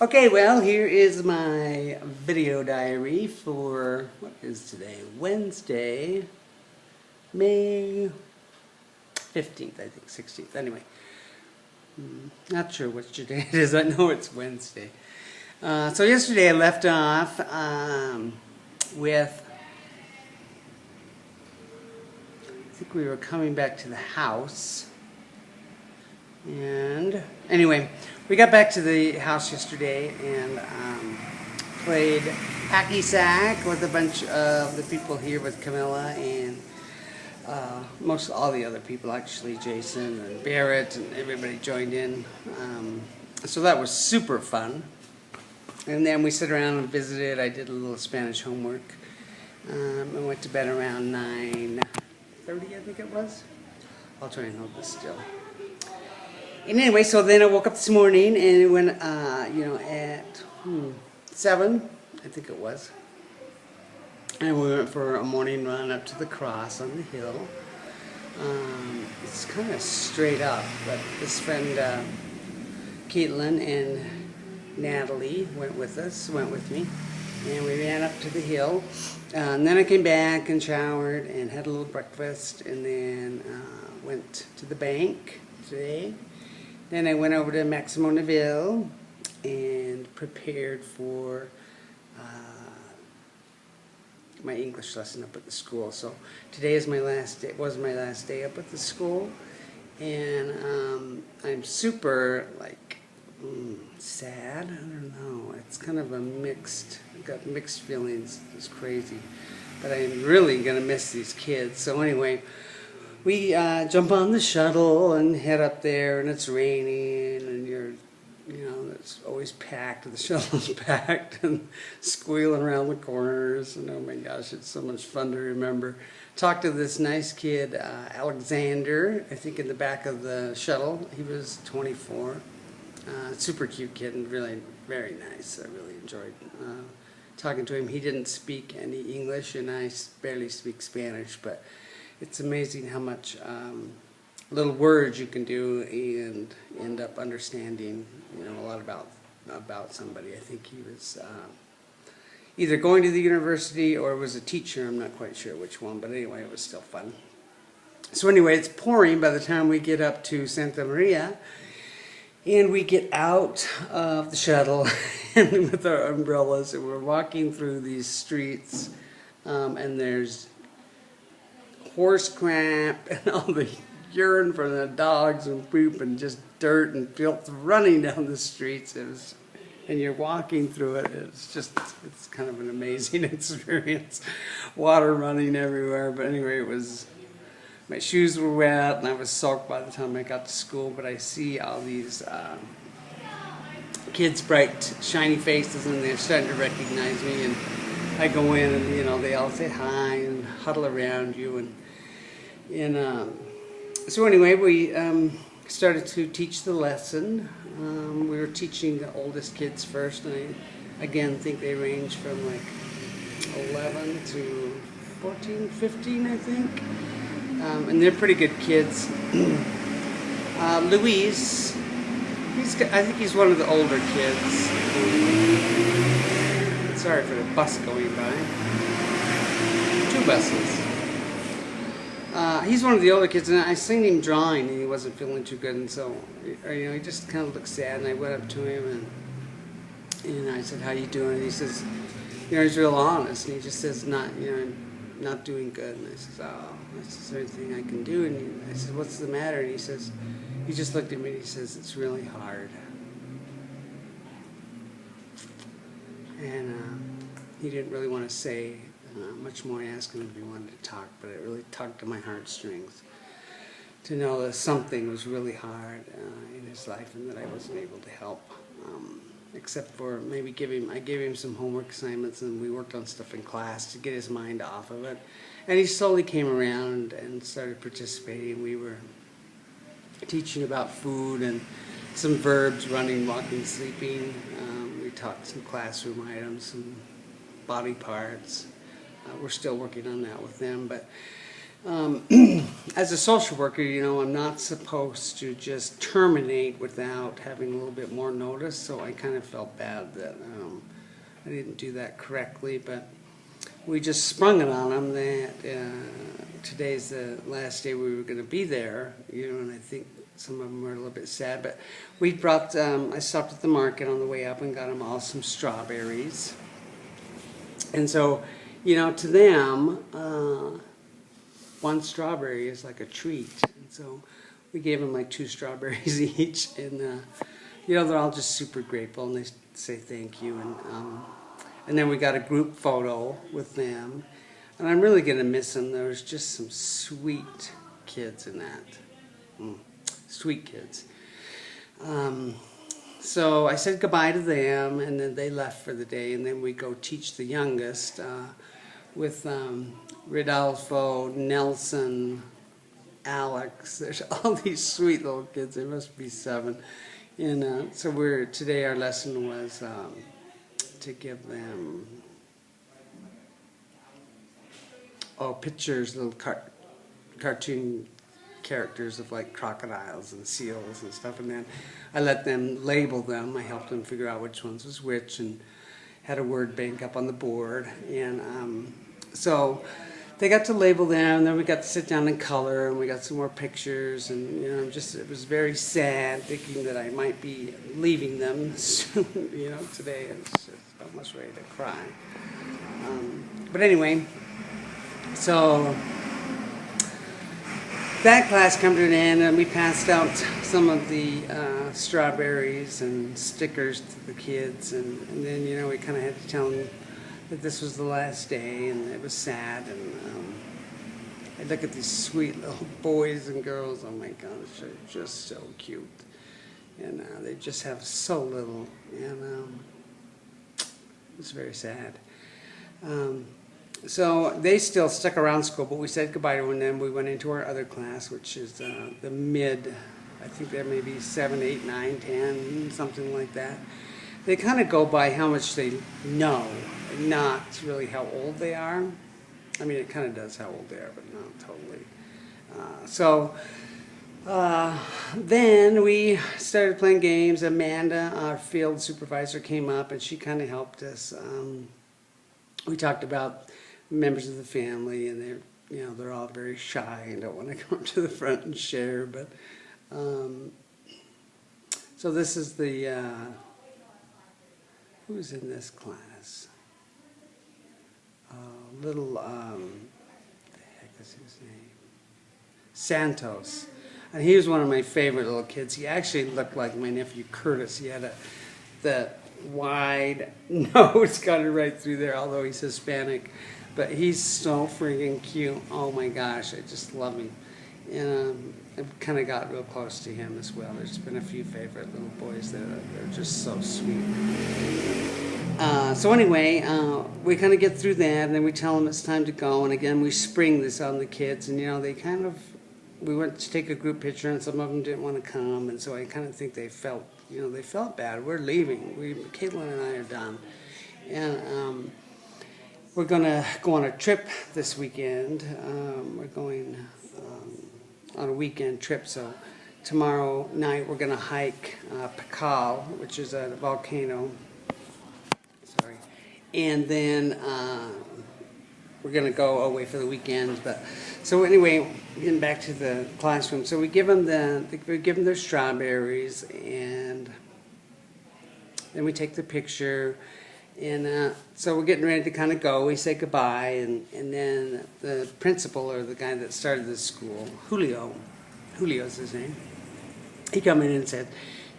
Okay, well, here is my video diary for, what is today? Wednesday, May 15th, I think, 16th. Anyway, not sure which day it is. I know it's Wednesday. So yesterday I left off with, I think we were coming back to the house. And anyway, we got back to the house yesterday and played hacky sack with a bunch of the people here with Camilla and most all the other people, actually, Jason and Barrett, and everybody joined in. So that was super fun. And then we sat around and visited. I did a little Spanish homework. I went to bed around 9:30, I think it was. I'll try and hold this still. And anyway, so then I woke up this morning and it went, at 7, I think it was. And we went for a morning run up to the cross on the hill. It's kind of straight up, but this friend, Caitlin and Natalie went with me. And we ran up to the hill. And then I came back and showered and had a little breakfast and then went to the bank today. Then I went over to Maximo Neville and prepared for my English lesson up at the school. So today is my last day. Was my last day up at the school, and I'm super sad. I don't know. It's kind of a mixed. I've got mixed feelings. It's crazy, but I'm really gonna miss these kids. So anyway. We jump on the shuttle and head up there, and it's raining, and it's always packed. The shuttle's packed, and squealing around the corners, and oh my gosh, it's so much fun to remember. Talked to this nice kid, Alexander, I think in the back of the shuttle. He was 24. Super cute kid, and really very nice. I really enjoyed talking to him. He didn't speak any English, and I barely speak Spanish, but it's amazing how much little words you can do and end up understanding, a lot about somebody. I think he was either going to the university or was a teacher. I'm not quite sure which one, but anyway, it was still fun. So anyway, it's pouring by the time we get up to Santa Maria, and we get out of the shuttle and with our umbrellas, and we're walking through these streets, and there's horse crap and all the urine from the dogs and poop and just dirt and filth running down the streets. And you're walking through it. It's kind of an amazing experience. Water running everywhere. But anyway, my shoes were wet and I was soaked by the time I got to school. But I see all these kids' bright, shiny faces, and they're starting to recognize me. And I go in and, they all say hi and huddle around you. So anyway, we started to teach the lesson. We were teaching the oldest kids first, and I again think they range from 11 to 14, 15, I think. And they're pretty good kids. Luis, I think he's one of the older kids. Sorry for the bus going by. 2 buses. He's one of the older kids, and I seen him drawing, and he wasn't feeling too good, and so, he just kind of looked sad, and I went up to him, and I said, "How you doing?" And he says, he's real honest, and he just says, not doing good, and I says, "Oh, is there anything I can do?" And I said, "What's the matter?" And he just looked at me, and he says, "It's really hard." And he didn't really want to say much more. I asked him if he wanted to talk, but it really tugged at my heartstrings to know that something was really hard in his life and that I wasn't able to help, except for maybe I gave him some homework assignments, and we worked on stuff in class to get his mind off of it. And he slowly came around and started participating. We were teaching about food and some verbs: running, walking, sleeping. We taught some classroom items, some body parts. We're still working on that with them, but As a social worker, you know, I'm not supposed to just terminate without having a little bit more notice, so I kind of felt bad that I didn't do that correctly, but we just sprung it on them that today's the last day we were going to be there, you know, and I think some of them were a little bit sad, but we brought, I stopped at the market on the way up and got them all some strawberries. And so, you know, to them, one strawberry is like a treat. And so we gave them like 2 strawberries each, and you know, they're all just super grateful, and they say thank you. And then we got a group photo with them, and I'm really gonna miss them. There's just some sweet kids in that, sweet kids. So I said goodbye to them, and then they left for the day, and then we go teach the youngest with Rodolfo, Nelson, Alex. There's all these sweet little kids. They must be 7. And so today our lesson was to give them pictures, little cartoon characters of like crocodiles and seals and stuff, and then I let them label them. I helped them figure out which ones was which, and had a word bank up on the board, and so they got to label them, and then we got to sit down and color, and we got some more pictures, and you know, it was very sad thinking that I might be leaving them soon, you know, today. It's just almost ready to cry. But anyway, so that class came to an end, and we passed out some of the strawberries and stickers to the kids, and then, you know, we kind of had to tell them that this was the last day, and it was sad, and I look at these sweet little boys and girls, oh my gosh, they're just so cute, and they just have so little, and it's very sad. So they still stuck around school, but we said goodbye to them, and then we went into our other class, which is the mid, I think there may be 7, 8, 9, 10, something like that. They kind of go by how much they know, not really how old they are. I mean, it kind of does how old they are, but not totally. Then we started playing games. Amanda, our field supervisor, came up, and she kind of helped us. We talked about members of the family, and they're all very shy and don't want to come up to the front and share. But so this is the who's in this class? What the heck is his name? Santos. And he was one of my favorite little kids. He actually looked like my nephew Curtis. He had the wide nose cut right through there, although he's Hispanic. But he's so freaking cute. Oh my gosh, I just love him. And I've kind of got real close to him as well. There's been a few favorite little boys that are just so sweet. So anyway, we kind of get through that, and then we tell them it's time to go. And again, we spring this on the kids, and they kind of, we went to take a group picture, and some of them didn't want to come, and so I kind of think they felt, they felt bad. We're leaving. Caitlin and I are done, and we're gonna go on a trip this weekend. We're going on a weekend trip, so tomorrow night we're gonna hike Pakal, which is a volcano. Sorry, and then we're gonna go away for the weekend. But so anyway, getting back to the classroom. So we give them their strawberries, and then we take the picture. And so we're getting ready to kind of go. We say goodbye, and then the principal, or the guy that started this school, Julio's his name, he come in and said,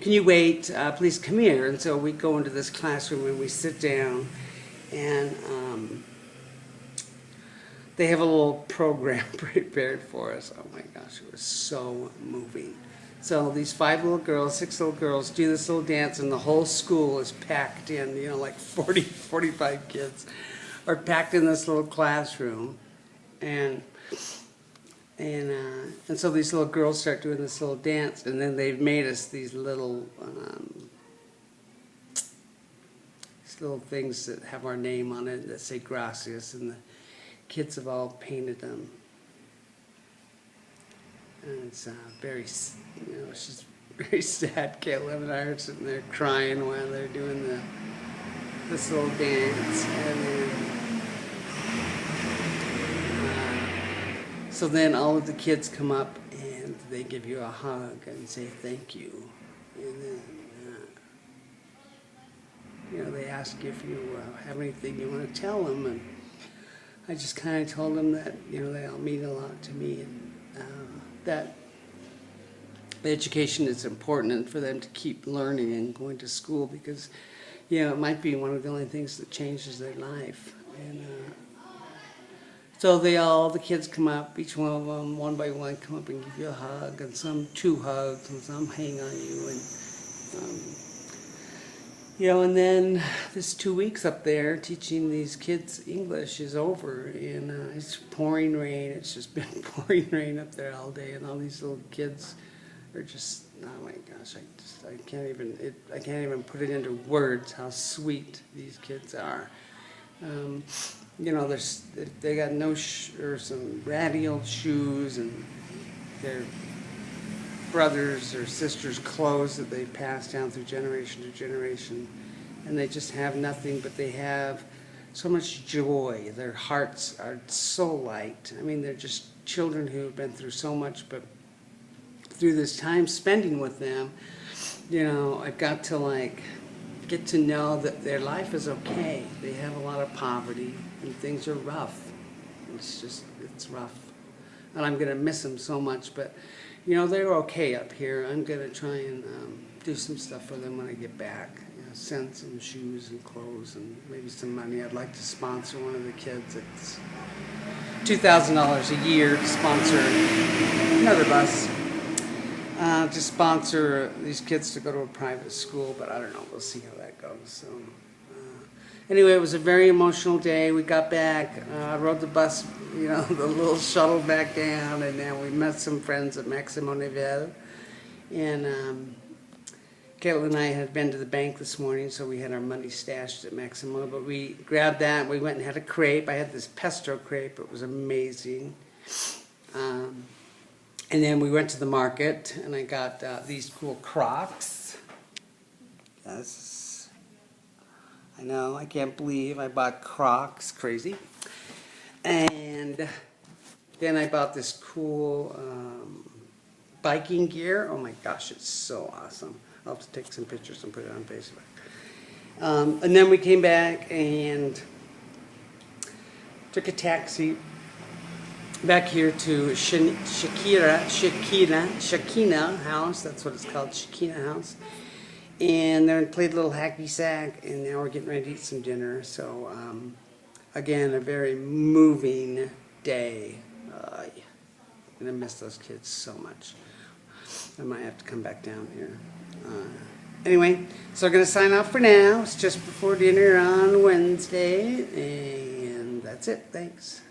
"Can you wait? Please come here." And so we go into this classroom, and we sit down, and they have a little program prepared for us. Oh my gosh, it was so moving. So these 5 little girls, 6 little girls do this little dance, and the whole school is packed in, like 40, 45 kids are packed in this little classroom. And so these little girls start doing this little dance, and then they've made us these little things that have our name on it that say gracias, and the kids have all painted them. And it's she's very sad. Caitlin and I are sitting there crying while they're doing this little dance. And then, so then all of the kids come up and they give you a hug and say thank you. And then, they ask you if you have anything you want to tell them. And I just kind of told them that, they all mean a lot to me, and that the education is important and for them to keep learning and going to school, because, it might be one of the only things that changes their life. And so all the kids come up, each one of them, one by one, come up and give you a hug, and some 2 hugs, and some hang on you, and and then this 2 weeks up there teaching these kids English is over, and it's pouring rain. It's just been pouring rain up there all day, and all these little kids are just, oh my gosh, I can't even put it into words how sweet these kids are. They got some ratty old shoes, and their brothers or sisters' clothes that they passed down through generation to generation, and they just have nothing, but they have so much joy. Their hearts are so light. I mean, they're just children who have been through so much, but through this time spending with them, I've got to get to know that their life is okay. They have a lot of poverty and things are rough. It's rough. And I'm going to miss them so much, but they're okay up here. I'm going to try and do some stuff for them when I get back. Send some shoes and clothes and maybe some money. I'd like to sponsor one of the kids. It's $2,000 a year to sponsor another bus. To sponsor these kids to go to a private school, but I don't know. We'll see how that goes. So, anyway, it was a very emotional day. We got back, rode the bus, the little shuttle back down, and then we met some friends at Maximo Nivel. And Caitlin and I had been to the bank this morning, so we had our money stashed at Maximo. But we grabbed that, and we went and had a crepe. I had this pesto crepe. It was amazing. And then we went to the market, and I got these cool Crocs. Yes. I know, I can't believe I bought Crocs. Crazy. And then I bought this cool biking gear. Oh my gosh, it's so awesome. I'll have to take some pictures and put it on Facebook. And then we came back and took a taxi back here to Shakina House. That's what it's called, Shakina House. And then played a little hacky sack, and now we're getting ready to eat some dinner. So, again, a very moving day. I'm going to miss those kids so much. I might have to come back down here. Anyway, so I'm going to sign off for now. It's just before dinner on Wednesday, and that's it. Thanks.